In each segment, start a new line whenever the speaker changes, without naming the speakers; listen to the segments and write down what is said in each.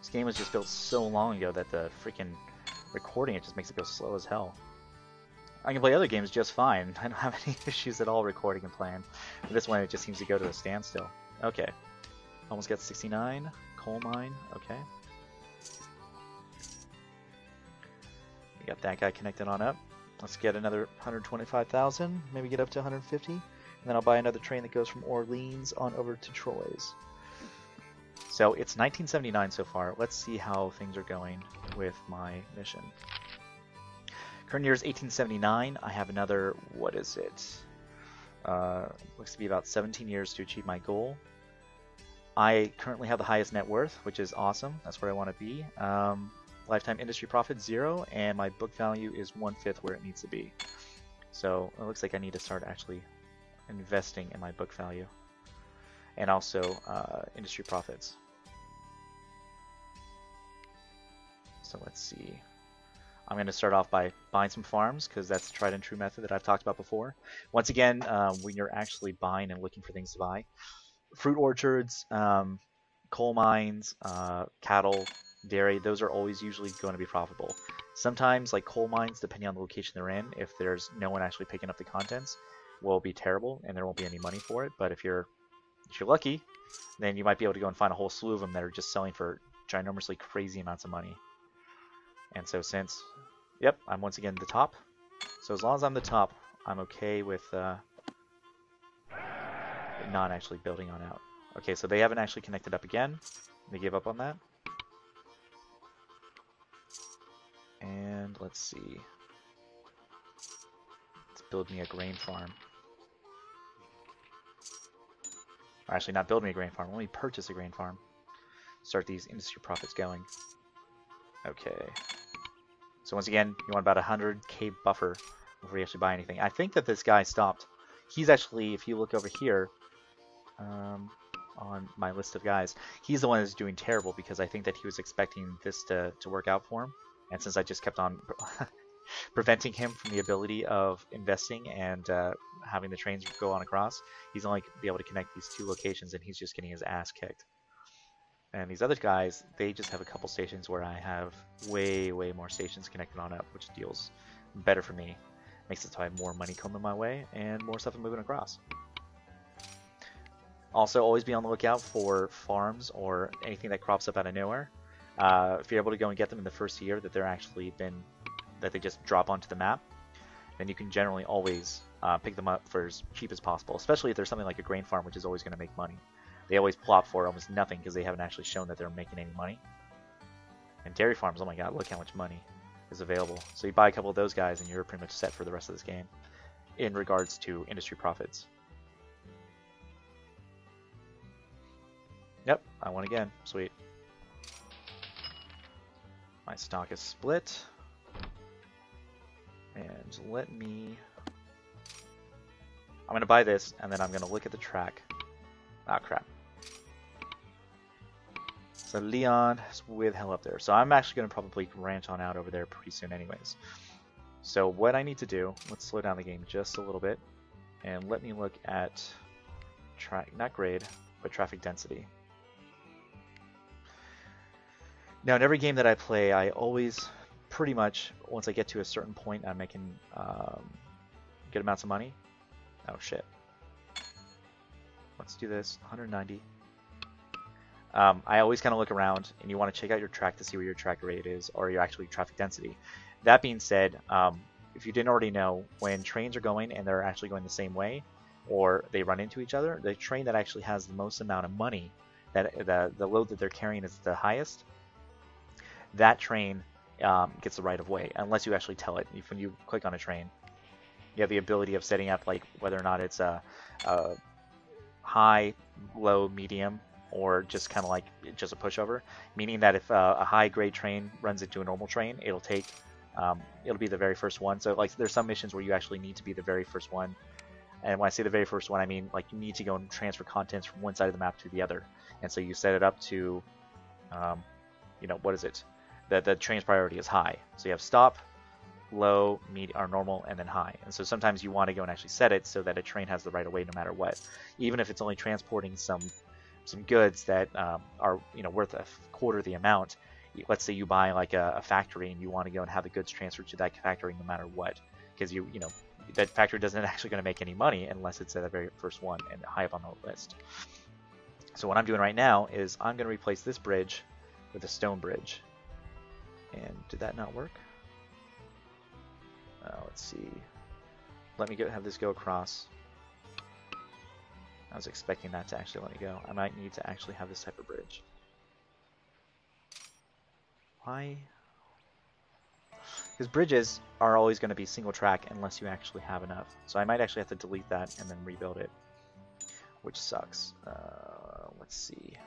This game was just built so long ago that the freaking recording, it just makes it go slow as hell. I can play other games just fine. I don't have any issues at all recording and playing. But this one, it just seems to go to a standstill. Okay. Almost got 69. Coal mine. Okay. We got that guy connected on up. Let's get another 125,000. Maybe get up to 150. And then I'll buy another train that goes from Orleans on over to Troyes. So it's 1979 so far. Let's see how things are going with my mission. Current year is 1879. I have another, what is it? Looks to be about 17 years to achieve my goal. I currently have the highest net worth, which is awesome. That's where I want to be. Lifetime industry profit 0, and my book value is 1/5 where it needs to be. So it looks like I need to start actually investing in my book value, and also industry profits. So let's see. I'm going to start off by buying some farms, because that's a tried and true method that I've talked about before. Once again, when you're actually buying and looking for things to buy, fruit orchards, coal mines, cattle, dairy, those are always usually going to be profitable. Sometimes, like coal mines, depending on the location they're in, if there's no one actually picking up the contents, will be terrible and there won't be any money for it. But if you're lucky, then you might be able to go and find a whole slew of them that are just selling for ginormously crazy amounts of money. And so since, yep, I'm once again the top. So as long as I'm the top, I'm okay with not actually building on out. Okay, so they haven't actually connected up again. They gave up on that. And let's see. Let's build me a grain farm. Or actually, not build me a grain farm. Let me purchase a grain farm. Start these industry profits going. Okay. So once again, you want about 100k buffer before you actually buy anything. I think that this guy stopped. He's actually, if you look over here, on my list of guys, he's the one that's doing terrible, because I think that he was expecting this to work out for him. And since I just kept on preventing him from the ability of investing and having the trains go on across, he's only be able to connect these 2 locations, and he's just getting his ass kicked. And these other guys, they just have a couple stations where I have way more stations connected on up, which deals better for me. Makes it so I have more money coming my way and more stuff moving across. Also, always be on the lookout for farms or anything that crops up out of nowhere. If you're able to go and get them in the first year that they just drop onto the map, then you can generally always pick them up for as cheap as possible, especially if there's something like a grain farm, which is always going to make money. They always plop for almost nothing because they haven't actually shown that they're making any money. And dairy farms, oh my god, look how much money is available. So you buy a couple of those guys and you're pretty much set for the rest of this game in regards to industry profits. Yep, I won again. Sweet. My stock is split. And let me... I'm going to buy this, and then I'm going to look at the track. Ah, crap. So Leon is way the hell up there. So I'm actually going to probably ranch on out over there pretty soon anyways. So what I need to do, let's slow down the game just a little bit. And let me look at, not grade, but traffic density. Now in every game that I play, I always, pretty much, once I get to a certain point, I'm making good amounts of money. Oh shit. Let's do this, 190. I always kind of look around, and you want to check out your track to see where your track rate is, or your actually traffic density. That being said, if you didn't already know, when trains are going and they're actually going the same way, or they run into each other, the train that actually has the most amount of money, that the load that they're carrying is the highest, that train gets the right of way, unless you actually tell it. When you click on a train, you have the ability of setting up like whether or not it's a high, low, medium, or just kind of like just a pushover, meaning that if a high grade train runs into a normal train, it'll be the very first one. So like there's some missions where you actually need to be the very first one. And when I say the very first one, I mean like you need to go and transfer contents from one side of the map to the other. And so you set it up to, what is it? The train's priority is high. So you have stop, low, medium, or normal, and then high. And so sometimes you want to go and actually set it so that a train has the right of way no matter what. Even if it's only transporting some some goods that are worth a quarter the amount. Let's say you buy like a factory and you want to go and have the goods transferred to that factory no matter what, because that factory doesn't actually going to make any money unless it's at the very first one and high up on the list. So what I'm doing right now is I'm going to replace this bridge with a stone bridge. And did that not work? Let's see. Let me have this go across. I was expecting that to actually let me go. I might need to actually have this type of bridge. Why? Because bridges are always going to be single track unless you actually have enough. So I might actually have to delete that and then rebuild it, which sucks. Let's see.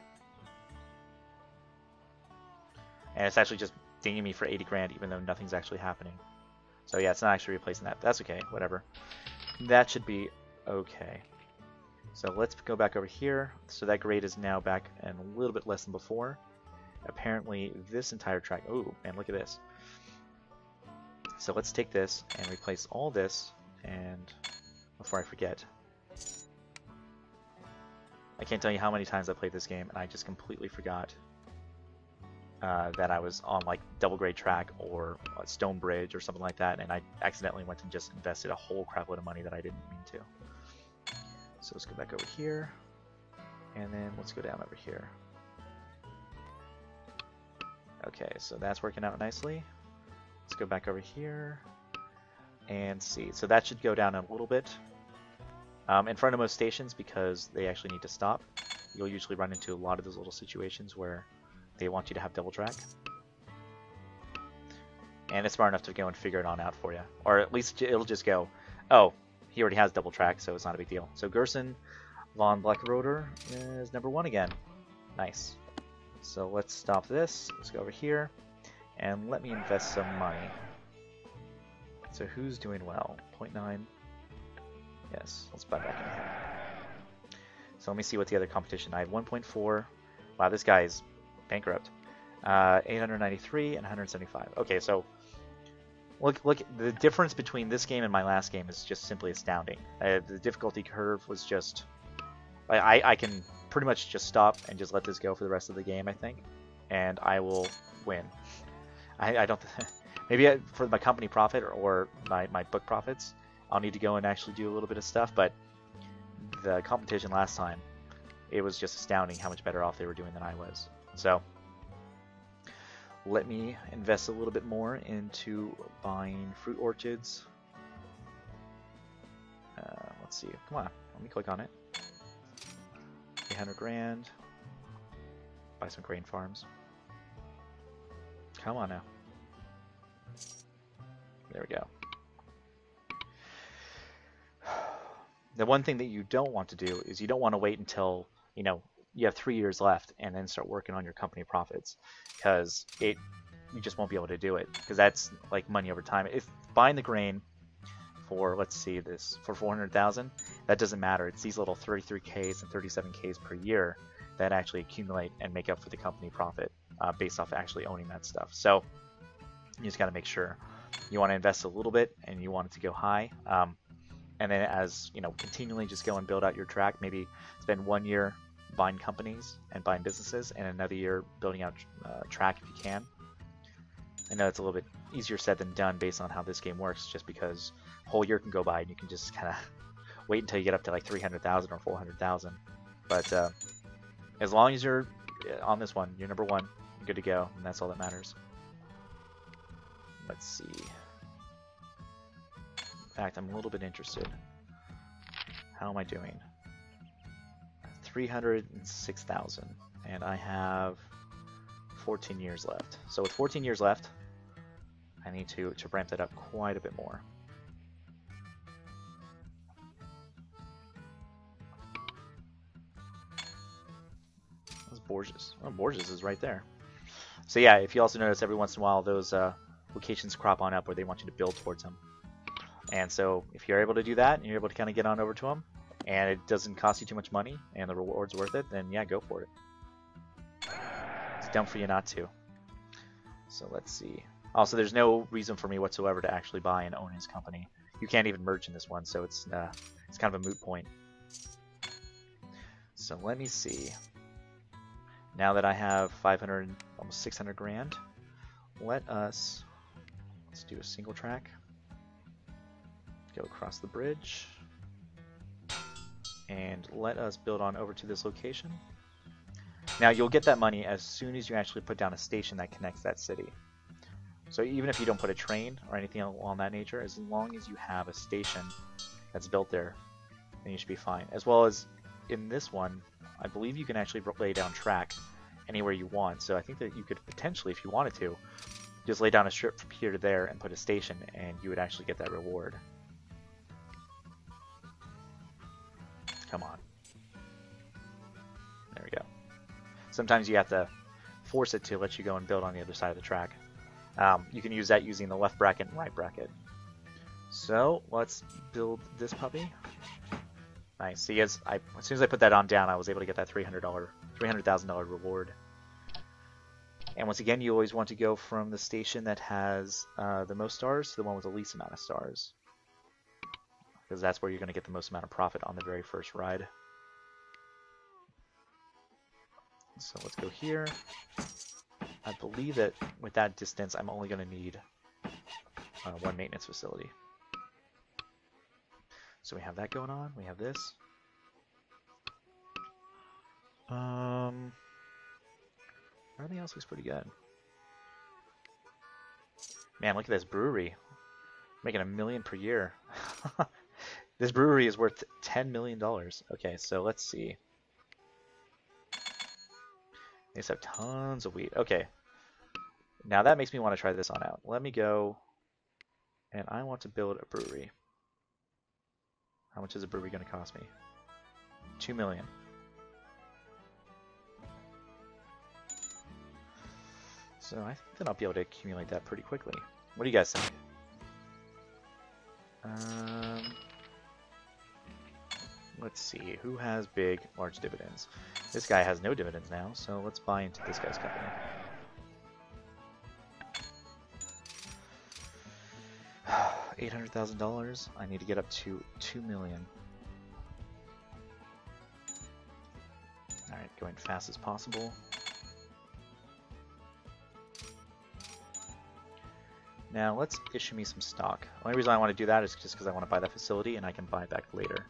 And it's actually just dinging me for 80 grand even though nothing's actually happening. So yeah, it's not actually replacing that. That's okay, whatever. That should be okay. So let's go back over here. So that grade is now back and a little bit less than before. Apparently this entire track, oh man, look at this. So let's take this and replace all this, and before I forget, I can't tell you how many times I played this game and I just completely forgot that I was on like double grade track or a stone bridge or something like that, and I accidentally went and just invested a whole crap load of money that I didn't mean to. So let's go back over here, and then let's go down over here. Okay, so that's working out nicely. Let's go back over here and see. So that should go down a little bit in front of most stations because they actually need to stop. You'll usually run into a lot of those little situations where they want you to have double track. And it's smart enough to go and figure it on out for you. Or at least it'll just go, oh, he already has double track, so it's not a big deal. So Gerson von Blackroder is number 1 again. Nice. So let's stop this. Let's go over here. And let me invest some money. So who's doing well? 0.9. Yes, let's buy back in here. So let me see what the other competition. I have 1.4. Wow, this guy is bankrupt. 893 and 175. Okay, so look, the difference between this game and my last game is just simply astounding. The difficulty curve was just... I can pretty much just stop and just let this go for the rest of the game, I think. And I will win. I don't... Maybe for my company profit or my book profits, I'll need to go and actually do a little bit of stuff, but the competition last time, it was just astounding how much better off they were doing than I was. So, let me invest a little bit more into buying fruit orchards. Let's see. Come on. Let me click on it. 800 grand. Buy some grain farms. Come on now. There we go. The one thing that you don't want to do is you don't want to wait until, you have 3 years left and then start working on your company profits, because you just won't be able to do it, because that's like money over time. If buying the grain for, let's see, this for 400,000, that doesn't matter. It's these little 33Ks and 37Ks per year that actually accumulate and make up for the company profit based off actually owning that stuff. So you just got to make sure you want to invest a little bit and you want it to go high. And then as continually just go and build out your track. Maybe spend 1 year buying companies and buying businesses, and another year building out track if you can. I know it's a little bit easier said than done based on how this game works, just because a whole year can go by and you can just kind of wait until you get up to like 300,000 or 400,000. But as long as you're on this one, you're number 1, you're good to go, and that's all that matters. Let's see. In fact, I'm a little bit interested. How am I doing? 306,000, and I have 14 years left. So with 14 years left, I need to ramp that up quite a bit more. That's Borges. Oh, Borges is right there. So yeah, if you also notice, every once in a while those locations crop on up where they want you to build towards them. And so if you're able to do that and you're able to kind of get on over to them and it doesn't cost you too much money and the reward's worth it, then yeah, go for it. It's dumb for you not to. So let's see. Also, there's no reason for me whatsoever to actually buy and own his company. You can't even merge in this one, so it's kind of a moot point. So let me see. Now that I have 500, almost 600 grand, let's do a single track. Go across the bridge. And let us build on over to this location. Now you'll get that money as soon as you actually put down a station that connects that city. So even if you don't put a train or anything along that nature, as long as you have a station that's built there, then you should be fine. As well as in this one, I believe you can actually lay down track anywhere you want. So I think that you could potentially, if you wanted to, just lay down a strip from here to there and put a station, and you would actually get that reward. Come on. There we go. Sometimes you have to force it to let you go and build on the other side of the track. You can use that using the left bracket and right bracket. So let's build this puppy. Nice. See, as soon as I put that on down, I was able to get that $300,000 reward. And once again, you always want to go from the station that has the most stars to the one with the least amount of stars, because that's where you're going to get the most amount of profit on the very first ride. So let's go here. I believe that with that distance, I'm only going to need one maintenance facility. So we have that going on. We have this. Everything else looks pretty good. Man, look at this brewery. Making $1 million per year. This brewery is worth $10 million. Okay, so let's see. They just have tons of wheat. Okay. Now that makes me want to try this on out. Let me go, and I want to build a brewery. How much is a brewery going to cost me? $2 million. So I think that I'll be able to accumulate that pretty quickly. What do you guys think? Let's see. Who has big, large dividends? This guy has no dividends now, so let's buy into this guy's company. $800,000. I need to get up to $2 million. Alright, going fast as possible. Now let's issue me some stock. The only reason I want to do that is just because I want to buy that facility and I can buy it back later.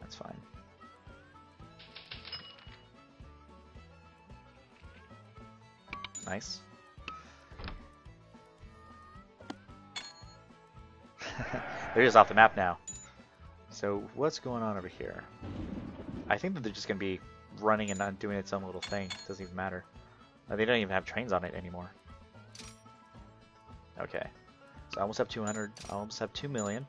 That's fine. Nice. They're just off the map now. So what's going on over here? I think that they're just going to be running and not doing its own little thing. It doesn't even matter. They don't even have trains on it anymore. Okay. So I almost have 200. I almost have 2 million.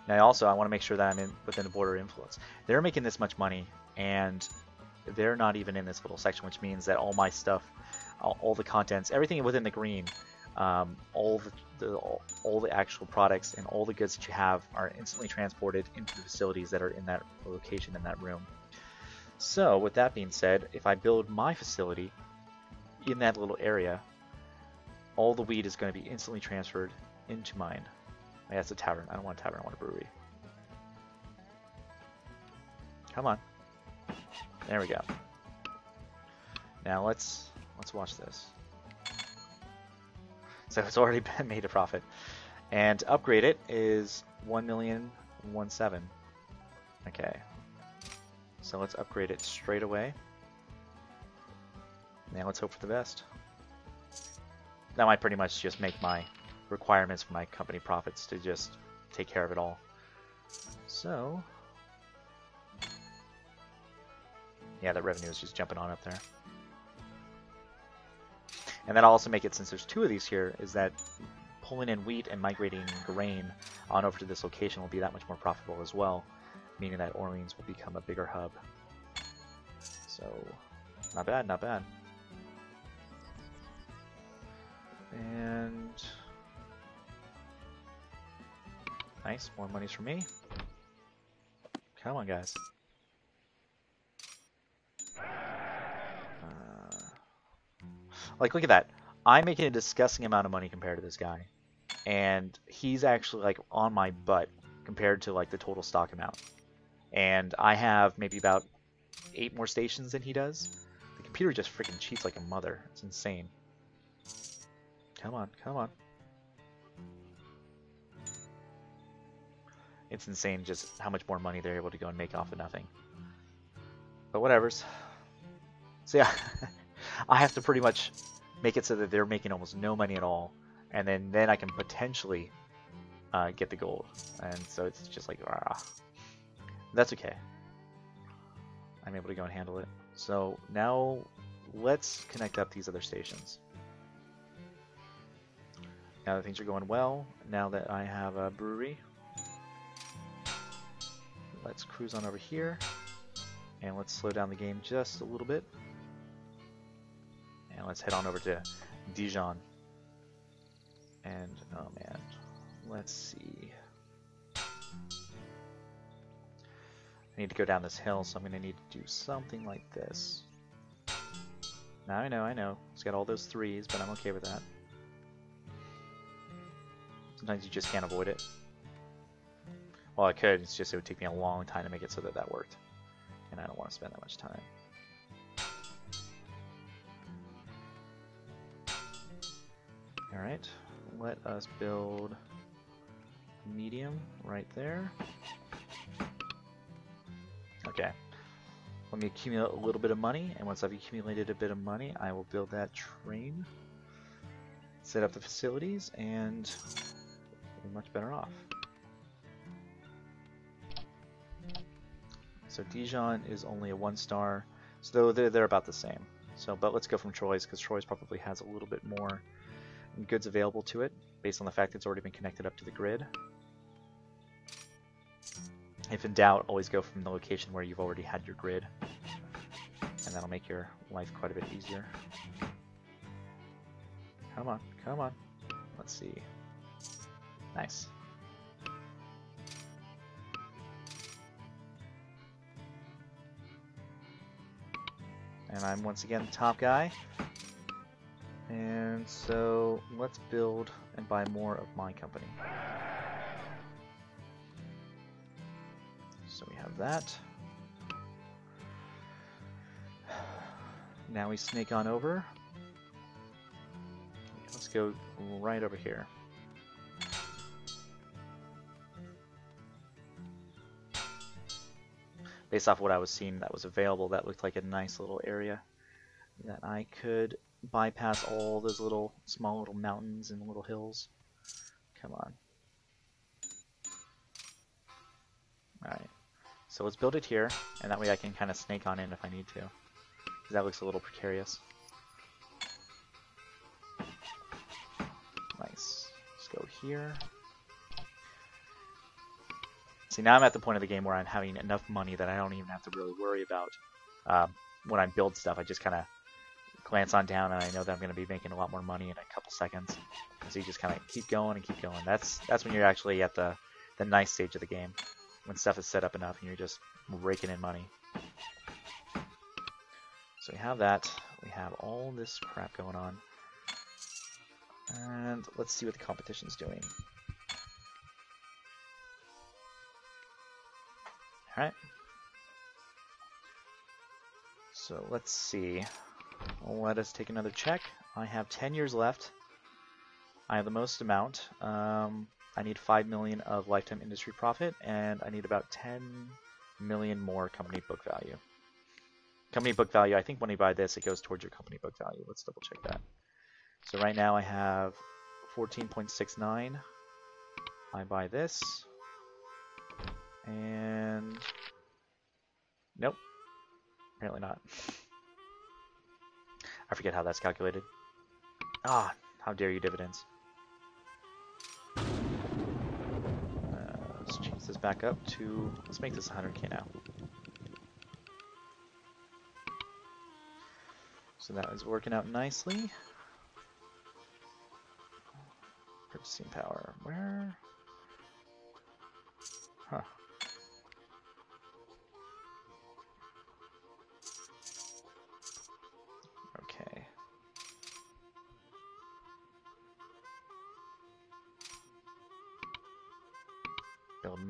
Now also I want to make sure that I'm within the border influence. They're making this much money and they're not even in this little section, which means that all my stuff, all the contents, everything within the green, all the actual products and all the goods that you have are instantly transported into the facilities that are in that location, in that room. So with that being said, if I build my facility in that little area, all the weed is going to be instantly transferred into mine. Oh, yeah, it's a tavern. I don't want a tavern, I want a brewery. Come on. There we go. Now let's watch this. So it's already been made a profit. And to upgrade it is 1,000,017. Okay. So let's upgrade it straight away. Now let's hope for the best. That might pretty much just make my requirements for my company profits to just take care of it all. So yeah, that revenue is just jumping on up there. And that'll also make it, since there's 2 of these here, is that pulling in wheat and migrating grain on over to this location will be that much more profitable as well, meaning that Orleans will become a bigger hub. So, not bad, not bad. And nice, more monies for me. Come on, guys. Like, look at that. I'm making a disgusting amount of money compared to this guy. and he's actually like on my butt compared to like the total stock amount. And I have maybe about 8 more stations than he does. The computer just freaking cheats like a mother. It's insane. Come on, come on. It's insane just how much more money they're able to go and make off of nothing. But whatever's. So yeah, I have to pretty much make it so that they're making almost no money at all, and then I can potentially get the gold. And so it's just like, that's okay. I'm able to go and handle it. So now let's connect up these other stations. Now that things are going well, now that I have a brewery, let's cruise on over here, and let's slow down the game just a little bit. And let's head on over to Dijon. And, oh man, let's see. I need to go down this hill, so I'm going to need to do something like this. Now I know, it's got all those 3s, but I'm okay with that. Sometimes you just can't avoid it. Well, I could, it's just it would take me a long time to make it so that that worked. And I don't want to spend that much time. Alright, let us build medium right there. Okay, let me accumulate a little bit of money, and once I've accumulated a bit of money, I will build that train, set up the facilities, and be much better off. So Dijon is only a 1-star, so they're about the same. So, but let's go from Troyes, because Troyes probably has a little bit more goods available to it, based on the fact that it's already been connected up to the grid. If in doubt, always go from the location where you've already had your grid, and that'll make your life quite a bit easier. Come on, come on. Let's see. Nice. And I'm once again the top guy. And so let's build and buy more of my company. So we have that. Now we snake on over. Let's go right over here. Based off what I was seeing that was available, that looked like a nice little area that I could bypass all those little small little mountains and little hills. Come on. Alright. So let's build it here, and that way I can kind of snake on in if I need to. Because that looks a little precarious. Nice. Let's go here. See, now I'm at the point of the game where I'm having enough money that I don't even have to really worry about when I build stuff. I just kind of glance on down, and I know that I'm going to be making a lot more money in a couple seconds. So you just kind of keep going and keep going. That's when you're actually at the nice stage of the game, when stuff is set up enough and you're just raking in money. So we have that. We have all this crap going on. And let's see what the competition's doing. Alright. So let's see. Let us take another check. I have 10 years left. I have the most amount. I need 5 million of lifetime industry profit, and I need about 10 million more company book value. Company book value, I think when you buy this, it goes towards your company book value. Let's double check that. So right now I have 14.69. I buy this. And nope, apparently not. I forget how that's calculated. Ah, how dare you, dividends. Let's change this back up to, let's make this 100k now. So that is working out nicely. Purchasing power, where? Huh. Okay.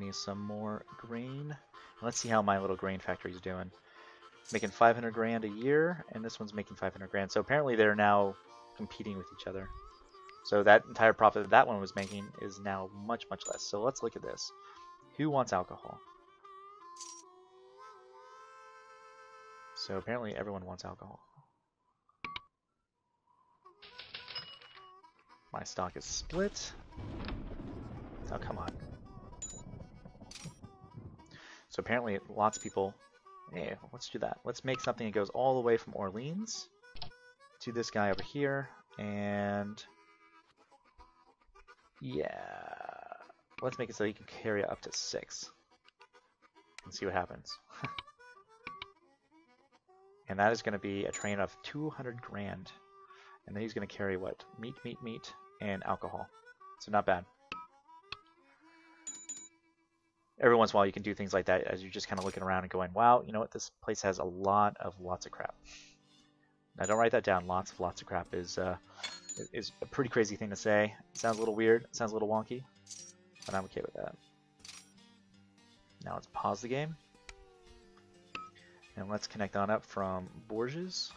me some more grain. Let's see how my little grain factory is doing. Making 500 grand a year, and this one's making 500 grand. So apparently they're now competing with each other. So that entire profit that one was making is now much, much less. So let's look at this. Who wants alcohol? So apparently everyone wants alcohol. My stock is split. Oh, come on. So apparently lots of people... Hey, let's do that. Let's make something that goes all the way from Orleans to this guy over here. And... yeah... let's make it so you can carry up to 6. And see what happens. And that is going to be a train of 200 grand. And then he's going to carry what? Meat, meat, meat, and alcohol. So not bad. Every once in a while you can do things like that as you're just kind of looking around and going, wow, you know what? This place has lots of crap. Now don't write that down. Lots of crap is a pretty crazy thing to say. It sounds a little weird. It sounds a little wonky. But I'm okay with that. Now let's pause the game. And let's connect on up from Bourges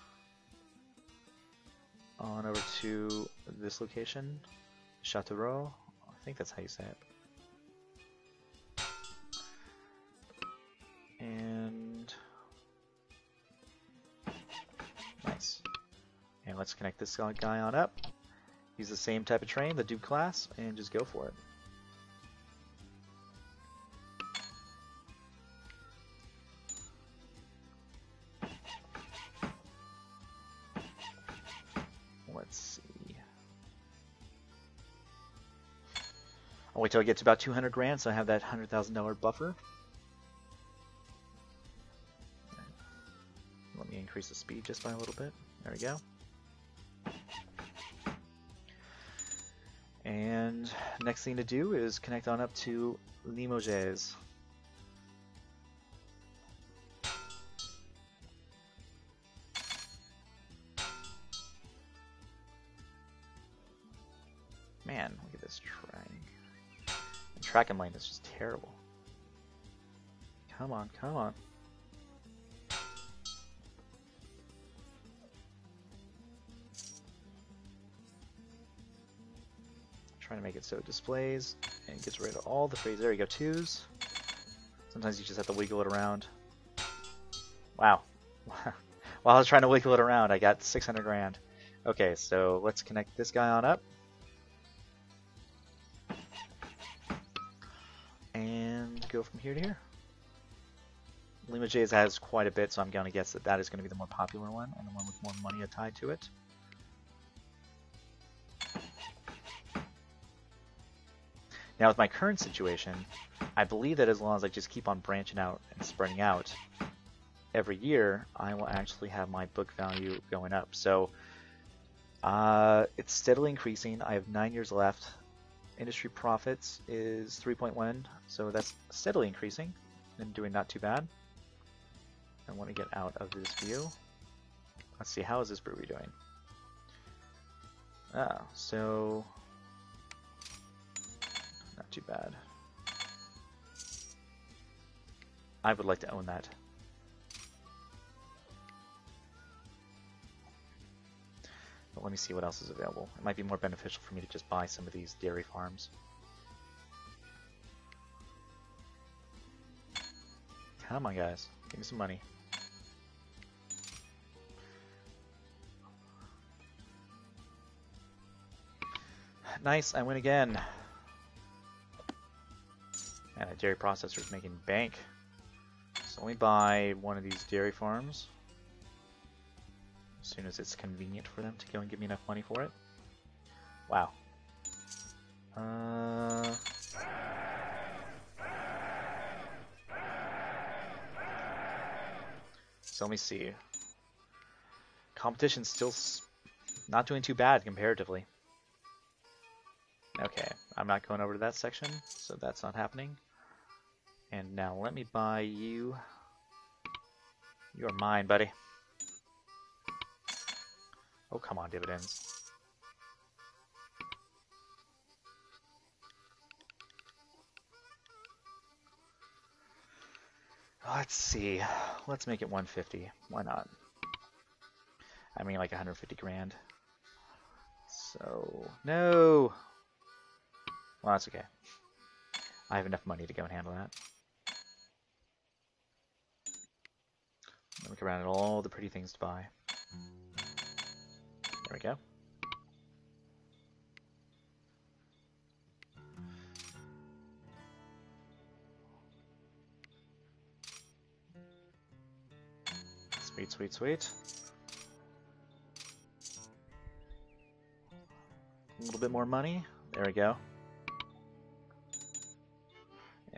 on over to this location, Châteauroux. I think that's how you say it. And nice. And let's connect this guy on up. Use the same type of train, the Duke class, and just go for it. Let's see. I'll wait till I get to about 200 grand so I have that $100,000 buffer. Let me increase the speed just by a little bit. There we go. And next thing to do is connect on up to Limoges. Man, look at this track. The tracking lane is just terrible. Come on, come on. Trying to make it so it displays and gets rid of all the phrases. There you go, 2s. Sometimes you just have to wiggle it around. Wow. While I was trying to wiggle it around, I got 600 grand. Okay, so let's connect this guy on up. And go from here to here. Limoges has quite a bit, so I'm going to guess that that is going to be the more popular one and the one with more money tied to it. Now with my current situation, I believe that as long as I just keep on branching out and spreading out, every year I will actually have my book value going up. So it's steadily increasing. I have 9 years left. Industry profits is 3.1, so that's steadily increasing and doing not too bad. I want to get out of this view. Let's see, how is this brewery doing? Oh, so not too bad. I would like to own that. But let me see what else is available. It might be more beneficial for me to just buy some of these dairy farms. Come on, guys. Give me some money. Nice, I win again. And a dairy processor is making bank. So let me buy one of these dairy farms as soon as it's convenient for them to go and give me enough money for it. Wow. So let me see. Competition's still not doing too bad comparatively. Okay, I'm not going over to that section, so that's not happening. And now let me buy you. You're mine, buddy. Oh, come on, dividends. Let's see. Let's make it 150. Why not? I mean, like 150 grand. So, no! Well, that's okay. I have enough money to go and handle that. Look around at all the pretty things to buy. There we go. Sweet, sweet, sweet. A little bit more money. There we go.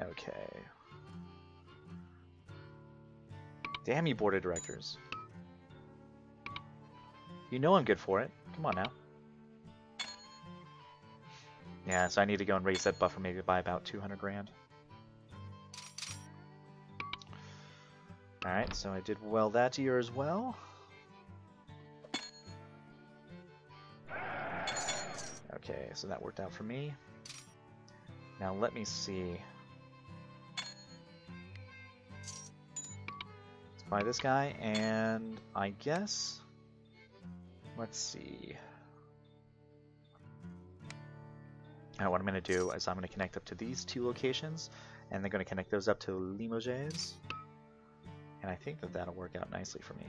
Okay. Damn you, board of directors. You know I'm good for it. Come on now. Yeah, so I need to go and raise that buffer maybe by about 200 grand. Alright, so I did well that year as well. Okay, so that worked out for me. Now let me see. Let's buy this guy, and I guess... Let's see. Now what I'm going to do is I'm going to connect up to these two locations, and they're going to connect those up to Limoges. And I think that that'll work out nicely for me.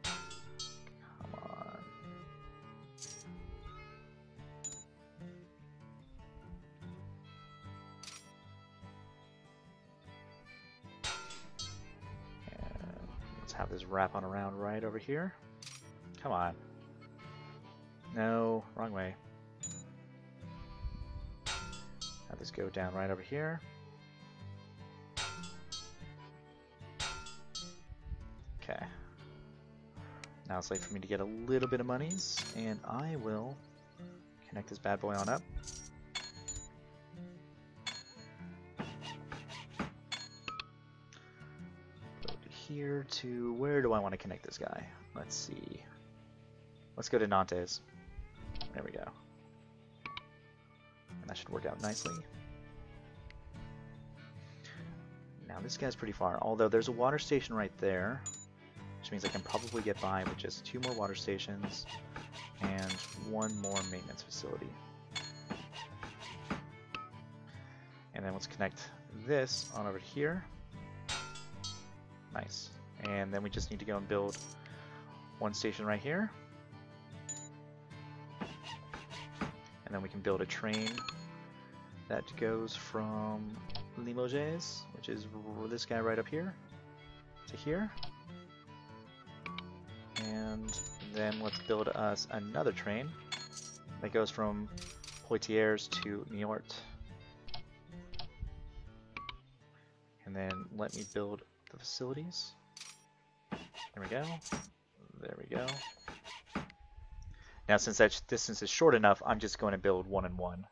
Come on. And let's have this wrap on around right over here. Come on. No, wrong way. Have this go down right over here. Okay. Now it's late for me to get a little bit of monies, and I will connect this bad boy on up. Go to here to... Where do I want to connect this guy? Let's see. Let's go to Nantes. There we go. And that should work out nicely. Now this guy's pretty far, although there's a water station right there, which means I can probably get by with just 2 more water stations and 1 more maintenance facility. And then let's connect this on over here. Nice. And then we just need to go and build 1 station right here. And then we can build a train that goes from Limoges, which is this guy right up here, to here. And then let's build us another train that goes from Poitiers to Niort. And then let me build the facilities. There we go. There we go. Now since that distance is short enough, I'm just going to build 1 and 1.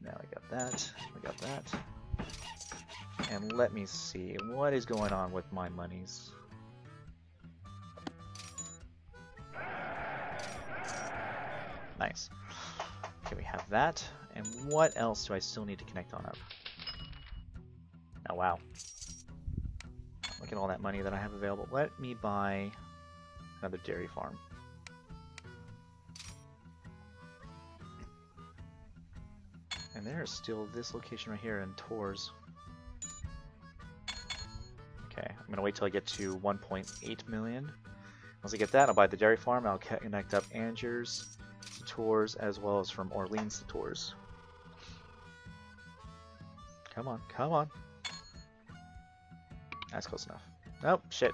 Now I got that, we got that. And let me see, what is going on with my monies? Nice. Okay, we have that. And what else do I still need to connect on up? Oh wow. Look at all that money that I have available. Let me buy another dairy farm. And there is still this location right here in Tours. Okay, I'm going to wait till I get to 1.8 million. Once I get that, I'll buy the dairy farm. I'll connect up Angers to Tours, as well as from Orleans to Tours. Come on, come on. That's close enough. Nope, shit.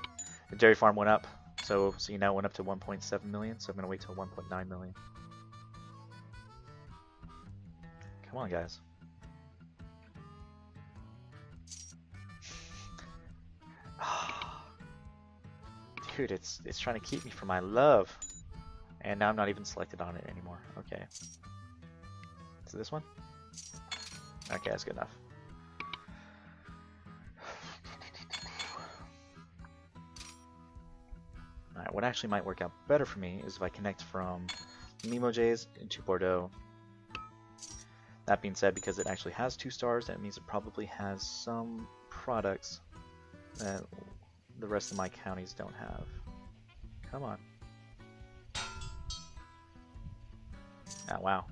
The dairy farm went up. So you now went up to 1.7 million, so I'm going to wait till 1.9 million. Come on, guys. Dude, it's trying to keep me from my love. And now I'm not even selected on it anymore. Okay. Is it this one? Okay, that's good enough. Alright, what actually might work out better for me is if I connect from Limoges into Bordeaux. That being said, because it actually has 2 stars, that means it probably has some products that the rest of my counties don't have. Come on. Oh, wow.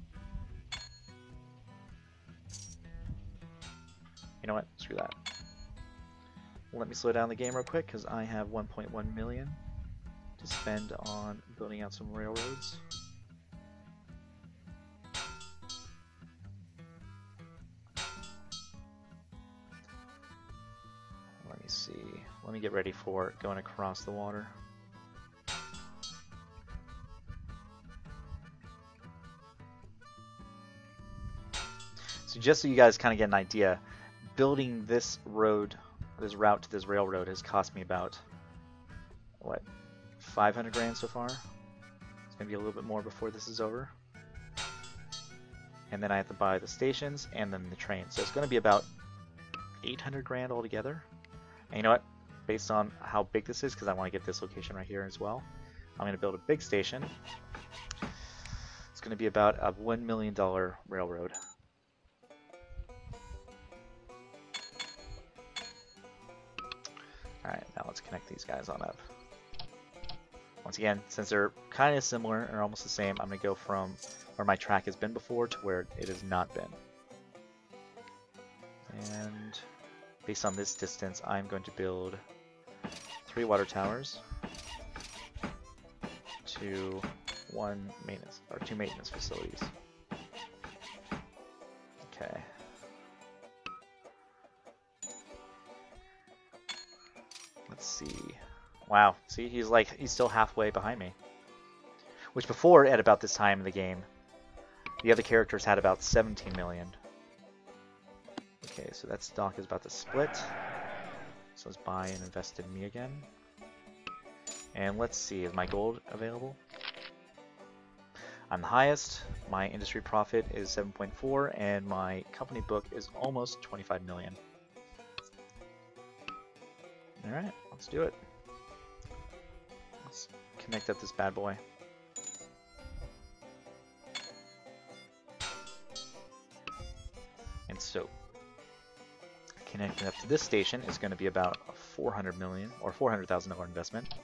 You know what? Screw that. Let me slow down the game real quick because I have 1.1 million to spend on building out some railroads. Let me see. Let me get ready for going across the water. So just so you guys kind of get an idea, building this road, this route to this railroad has cost me about, what, 500 grand so far? It's going to be a little bit more before this is over. And then I have to buy the stations and then the train. So it's going to be about 800 grand altogether. And you know what? Based on how big this is, because I want to get this location right here as well, I'm going to build a big station. It's going to be about a $1 million railroad. Alright, now let's connect these guys on up. Once again, since they're kind of similar or almost the same, I'm going to go from where my track has been before to where it has not been. And based on this distance, I'm going to build 3 water towers to 2 maintenance facilities. Okay. Let's see. Wow, see, he's still halfway behind me. Which before, at about this time in the game, the other characters had about 17 million. Okay, so that stock is about to split. So let's buy and invest in me again. And let's see, is my gold available? I'm the highest. My industry profit is 7.4, and my company book is almost 25 million. Alright, let's do it. Let's connect up this bad boy. And so, connecting up to this station is going to be about a 400 million or $400,000 investment.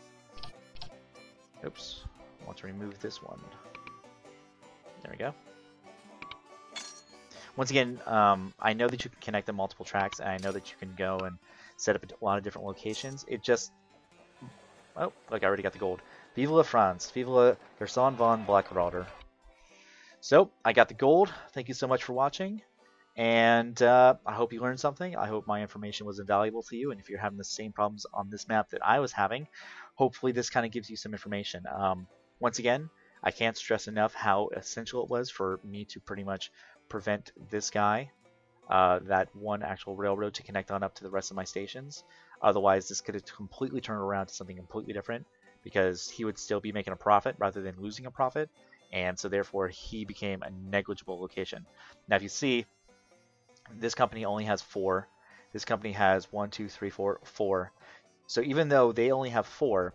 Oops, I want to remove this one. There we go. Once again, I know that you can connect the multiple tracks, and I know that you can go and set up a lot of different locations. It just... Oh, look, I already got the gold. Vive la France. Vive la Gerson von Blackroder. So, I got the gold. Thank you so much for watching. And I hope you learned something. I hope my information was invaluable to you. And if you're having the same problems on this map that I was having, hopefully this kind of gives you some information. Once again, I can't stress enough how essential it was for me to pretty much prevent this guy, that one actual railroad, to connect on up to the rest of my stations. Otherwise, this could have completely turned around to something completely different, because he would still be making a profit rather than losing a profit. And so therefore, he became a negligible location. Now, if you see, this company only has 4. This company has 1, 2, 3, 4, 4. So even though they only have 4,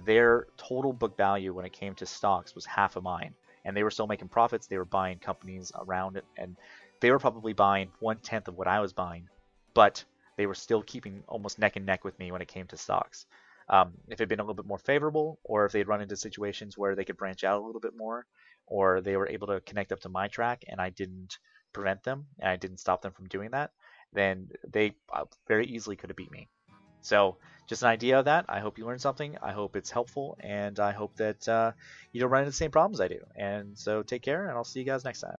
their total book value when it came to stocks was half of mine. And they were still making profits. They were buying companies around it, and they were probably buying 1/10 of what I was buying. But they were still keeping almost neck and neck with me when it came to stocks. If it had been a little bit more favorable, or if they'd run into situations where they could branch out a little bit more, or they were able to connect up to my track and I didn't prevent them, and I didn't stop them from doing that, then they very easily could have beat me. So just an idea of that. I hope you learned something. I hope it's helpful, and I hope that you don't run into the same problems I do. And so take care, and I'll see you guys next time.